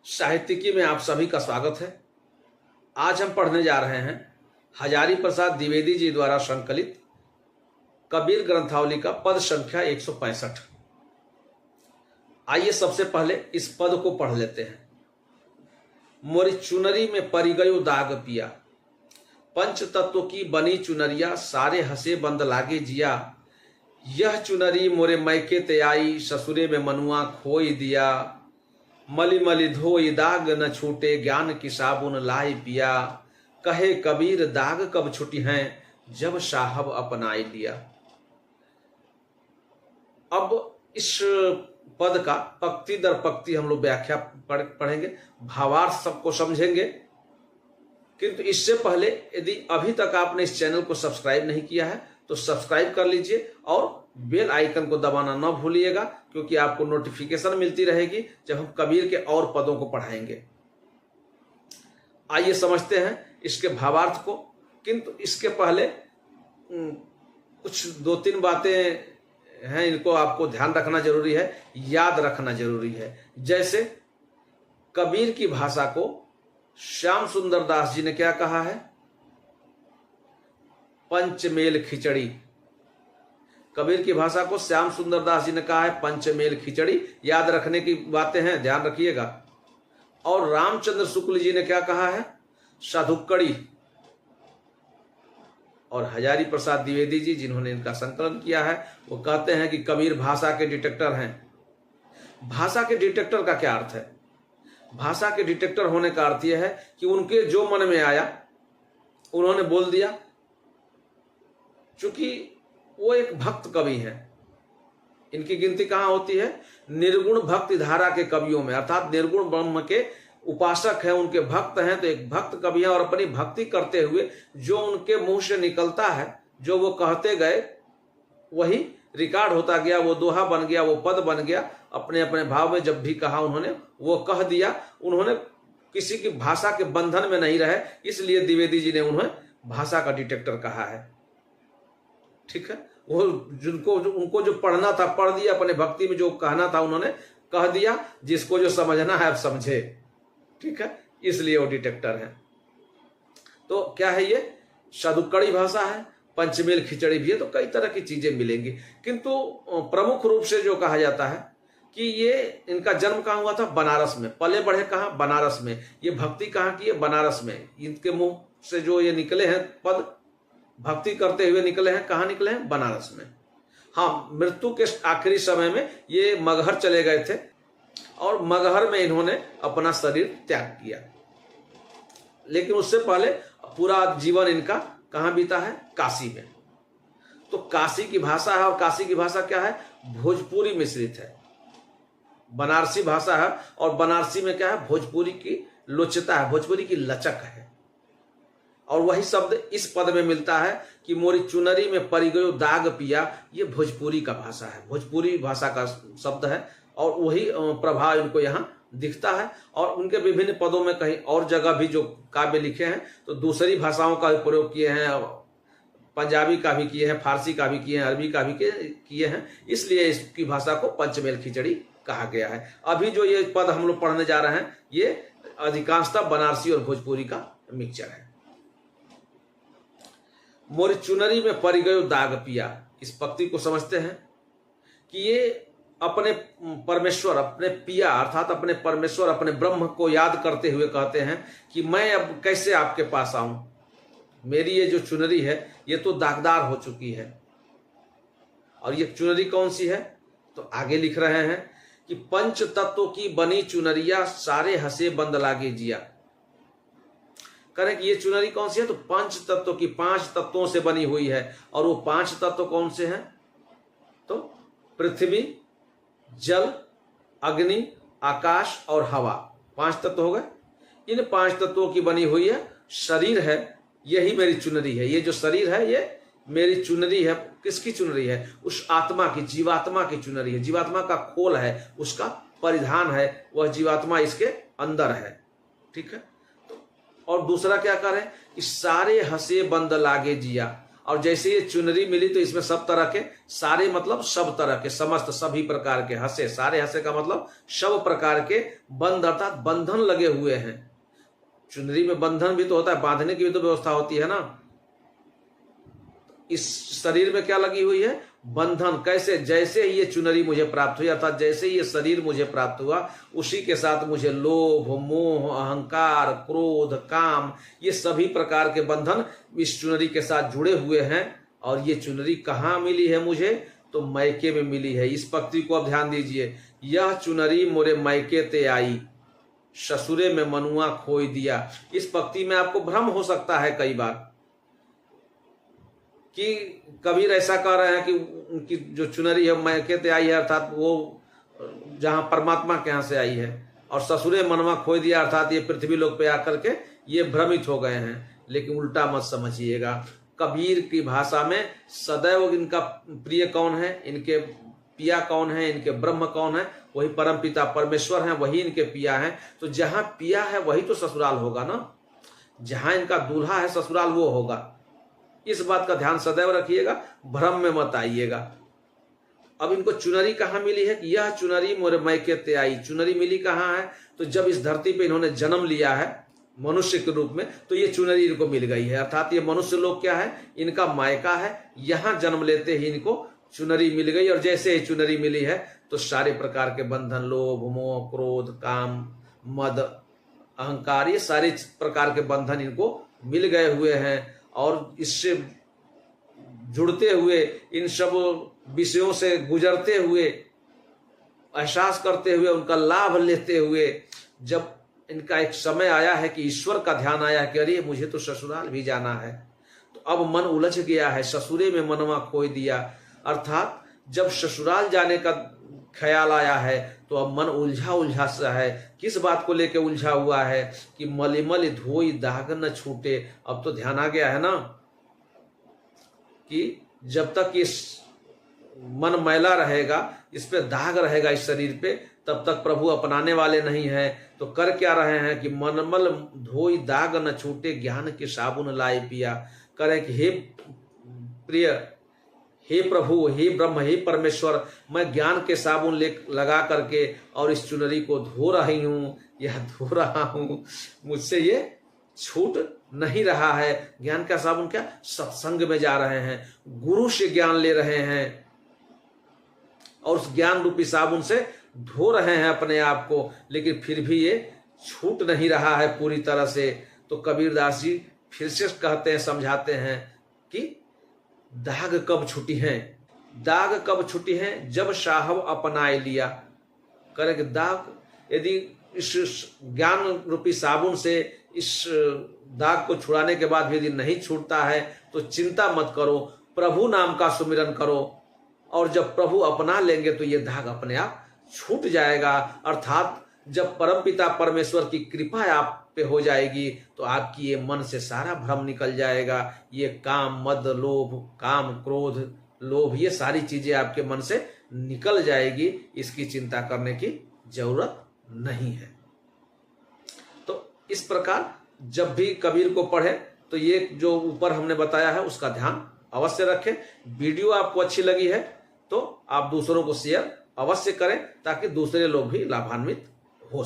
साहित्यिकी में आप सभी का स्वागत है। आज हम पढ़ने जा रहे हैं हजारी प्रसाद द्विवेदी जी द्वारा संकलित कबीर ग्रंथावली का पद संख्या 165। आइए सबसे पहले इस पद को पढ़ लेते हैं। मोरी चुनरी में परी गयो दाग पिया, पंच तत्व की बनी चुनरिया, सारे हंसे बंद लागे जिया। यह चुनरी मोरे मैके ते आई, ससुरे में मनुआ खोई दिया। मली मली धोई दाग न छूटे, ज्ञान की साबुन लाई पिया। कहे कबीर दाग कब छुटी हैं, जब साहब अपनाई लिया। अब इस पद का पंक्ति दर पंक्ति हम लोग व्याख्या पढ़ेंगे, भावार्थ सबको समझेंगे। किंतु इससे पहले यदि अभी तक आपने इस चैनल को सब्सक्राइब नहीं किया है तो सब्सक्राइब कर लीजिए और बेल आइकन को दबाना न भूलिएगा, क्योंकि आपको नोटिफिकेशन मिलती रहेगी जब हम कबीर के और पदों को पढ़ाएंगे। आइए समझते हैं इसके भावार्थ को। किंतु इसके पहले कुछ दो तीन बातें हैं, इनको आपको ध्यान रखना जरूरी है, याद रखना जरूरी है। जैसे कबीर की भाषा को श्याम सुंदर दास जी ने क्या कहा है? पंचमेल खिचड़ी। कबीर की भाषा को श्याम सुंदर दास जी ने कहा है पंचमेल खिचड़ी। याद रखने की बातें हैं, ध्यान रखिएगा। और रामचंद्र शुक्ल जी ने क्या कहा है? साधुक्कड़ी। और हजारी प्रसाद द्विवेदी जी जिन्होंने इनका संकलन किया है वो कहते हैं कि कबीर भाषा के डिटेक्टर हैं। भाषा के डिटेक्टर का क्या अर्थ है? भाषा के डिटेक्टर होने का अर्थ यह है कि उनके जो मन में आया उन्होंने बोल दिया। चूंकि वो एक भक्त कवि हैं, इनकी गिनती कहाँ होती है? निर्गुण भक्ति धारा के कवियों में, अर्थात निर्गुण ब्रह्म के उपासक हैं, उनके भक्त हैं। तो एक भक्त कवि हैं और अपनी भक्ति करते हुए जो उनके मुंह से निकलता है, जो वो कहते गए वही रिकॉर्ड होता गया, वो दोहा बन गया, वो पद बन गया। अपने अपने भाव में जब भी कहा उन्होंने वो कह दिया। उन्होंने किसी की भाषा के बंधन में नहीं रहे, इसलिए द्विवेदी जी ने उन्हें भाषा का डिटेक्टर कहा है। ठीक है, वो उनको जो पढ़ना था पढ़ दिया, अपने भक्ति में जो कहना था उन्होंने कह दिया। जिसको जो समझना है अब समझे। ठीक है, इसलिए वो डिटेक्टर है। तो क्या है ये? साधुक्कड़ी भाषा है, पंचमेल खिचड़ी भी है, तो कई तरह की चीजें मिलेंगी। किंतु प्रमुख रूप से जो कहा जाता है कि ये इनका जन्म कहाँ हुआ था? बनारस में। पले बढ़े कहाँ? बनारस में। ये भक्ति कहाँ की है? बनारस में। इनके मुंह से जो ये निकले हैं पद, भक्ति करते हुए निकले हैं, कहाँ निकले हैं? बनारस में। हाँ, मृत्यु के आखिरी समय में ये मगहर चले गए थे और मगहर में इन्होंने अपना शरीर त्याग किया। लेकिन उससे पहले पूरा जीवन इनका कहाँ बीता है? काशी में। तो काशी की भाषा है, और काशी की भाषा क्या है? भोजपुरी मिश्रित है। बनारसी भाषा है और बनारसी में क्या है? भोजपुरी की लोचता है, भोजपुरी की लचक है। और वही शब्द इस पद में मिलता है कि मोरी चुनरी में परी गयो दाग पिया। ये भोजपुरी का भाषा है, भोजपुरी भाषा का शब्द है और वही प्रभाव इनको यहाँ दिखता है। और उनके विभिन्न पदों में कहीं और जगह भी जो काव्य लिखे हैं तो दूसरी भाषाओं का भी प्रयोग किए हैं, पंजाबी का भी किए हैं, फारसी का भी किए हैं, अरबी का भी किए हैं। इसलिए इसकी भाषा को पंचमेल खिचड़ी कहा गया है। अभी जो ये पद हम लोग पढ़ने जा रहे हैं ये अधिकांशतः बनारसी और भोजपुरी का मिक्सचर है। मोरी चुनरी में परी गयो दाग पिया। इस पंक्ति को समझते हैं कि ये अपने परमेश्वर, अपने पिया अर्थात अपने परमेश्वर, अपने ब्रह्म को याद करते हुए कहते हैं कि मैं अब कैसे आपके पास आऊं? मेरी ये जो चुनरी है ये तो दागदार हो चुकी है। और ये चुनरी कौन सी है? तो आगे लिख रहे हैं कि पंच तत्वों की बनी चुनरिया, सारे हंसे बंद लागे जिया। करें कि ये चुनरी कौन सी है? तो पंच तत्वों की, 5 तत्वों से बनी हुई है। और वो 5 तत्व कौन से हैं? तो पृथ्वी, जल, अग्नि, आकाश और हवा, 5 तत्व हो गए। इन 5 तत्वों की बनी हुई है शरीर है, यही मेरी चुनरी है। ये जो शरीर है ये मेरी चुनरी है। किसकी चुनरी है? उस आत्मा की, जीवात्मा की चुनरी है। जीवात्मा का खोल है, उसका परिधान है, वह जीवात्मा इसके अंदर है। ठीक है। और दूसरा क्या करें कि सारे हंसे बंद लागे जिया। और जैसे ये चुनरी मिली तो इसमें सब तरह के, सारे मतलब सब तरह के, समस्त सभी प्रकार के हंसे, सारे हंसे का मतलब सब प्रकार के बंध अर्थात बंधन लगे हुए हैं। चुनरी में बंधन भी तो होता है, बांधने की भी तो व्यवस्था होती है ना। इस शरीर में क्या लगी हुई है? बंधन। कैसे? जैसे ही ये चुनरी मुझे प्राप्त हुई अर्थात जैसे ही ये शरीर मुझे प्राप्त हुआ, उसी के साथ मुझे लोभ, मोह, अहंकार, क्रोध, काम, ये सभी प्रकार के बंधन इस चुनरी के साथ जुड़े हुए हैं। और ये चुनरी कहाँ मिली है मुझे? तो मैके में मिली है। इस पंक्ति को अब ध्यान दीजिए। यह चुनरी मोरे मैके ते आई, ससुरे में मनुआ खोई दिया। इस पंक्ति में आपको भ्रम हो सकता है कई बार कि कबीर ऐसा कह रहे हैं कि उनकी जो चुनरी है मैके ते आई है अर्थात वो जहां परमात्मा के यहां से आई है, और ससुरे मनवा खोई दिया अर्थात ये पृथ्वी लोक पे आकर के ये भ्रमित हो गए हैं। लेकिन उल्टा मत समझिएगा। कबीर की भाषा में सदैव इनका प्रिय कौन है, इनके पिया कौन है, इनके ब्रह्म कौन है? वही परम पिता परमेश्वर हैं, वही इनके पिया हैं। तो जहां पिया है वही तो ससुराल होगा ना। जहां इनका दूल्हा है ससुराल वो होगा। इस बात का ध्यान सदैव रखिएगा, भ्रम में मत आइएगा। अब इनको चुनरी कहाँ मिली है? यह चुनरी मोरे मैके ते आई। चुनरी मिली कहाँ है? तो जब इस धरती पे इन्होंने जन्म लिया है मनुष्य के रूप में, तो ये चुनरी इनको मिल गई है। अर्थात ये मनुष्य लोग क्या है? इनका मायका है। यहाँ जन्म लेते ही इनको चुनरी मिल गई, और जैसे ही चुनरी मिली है तो सारे प्रकार के बंधन, लोभ, मोह, क्रोध, काम, मद, अहंकार, ये सारे प्रकार के बंधन इनको मिल गए हुए हैं। और इससे जुड़ते हुए, इन सब विषयों से गुजरते हुए, एहसास करते हुए, उनका लाभ लेते हुए, जब इनका एक समय आया है कि ईश्वर का ध्यान आया कि अरे मुझे तो ससुराल भी जाना है, तो अब मन उलझ गया है। ससुरे में मनवा खोई दिया अर्थात जब ससुराल जाने का ख्याल आया है तो अब मन उलझा उलझा सा है। किस बात को लेकर उलझा हुआ है? कि मलिमल धोई दाग न छूटे। अब तो ध्यान आ गया है ना कि जब तक इस मन मैला रहेगा, इस पे दाग रहेगा इस शरीर पे, तब तक प्रभु अपनाने वाले नहीं हैं। तो कर क्या रहे हैं कि मनमल धोई दाग न छूटे, ज्ञान के साबुन लाए पिया। करें कि हे प्रिय, हे प्रभु, हे ब्रह्म, हे परमेश्वर, मैं ज्ञान के साबुन लगा करके और इस चुनरी को धो रही हूँ या धो रहा हूँ, मुझसे ये छूट नहीं रहा है। ज्ञान का साबुन क्या? सत्संग में जा रहे हैं, गुरु से ज्ञान ले रहे हैं और उस ज्ञान रूपी साबुन से धो रहे हैं अपने आप को, लेकिन फिर भी ये छूट नहीं रहा है पूरी तरह से। तो कबीरदास जी फिर से कहते हैं, समझाते हैं कि दाग कब छुटी हैं? दाग कब छुटी हैं? जब साहब अपनाए लिया। करें कि दाग यदि इस ज्ञान रूपी साबुन से इस दाग को छुड़ाने के बाद भी यदि नहीं छूटता है तो चिंता मत करो, प्रभु नाम का सुमिरन करो, और जब प्रभु अपना लेंगे तो ये दाग अपने आप छूट जाएगा। अर्थात जब परमपिता परमेश्वर की कृपा आप पे हो जाएगी तो आपकी ये मन से सारा भ्रम निकल जाएगा। ये काम, मद, लोभ, काम, क्रोध, लोभ, ये सारी चीजें आपके मन से निकल जाएगी। इसकी चिंता करने की जरूरत नहीं है। तो इस प्रकार जब भी कबीर को पढ़े तो ये जो ऊपर हमने बताया है उसका ध्यान अवश्य रखें। वीडियो आपको अच्छी लगी है तो आप दूसरों को शेयर अवश्य करें ताकि दूसरे लोग भी लाभान्वित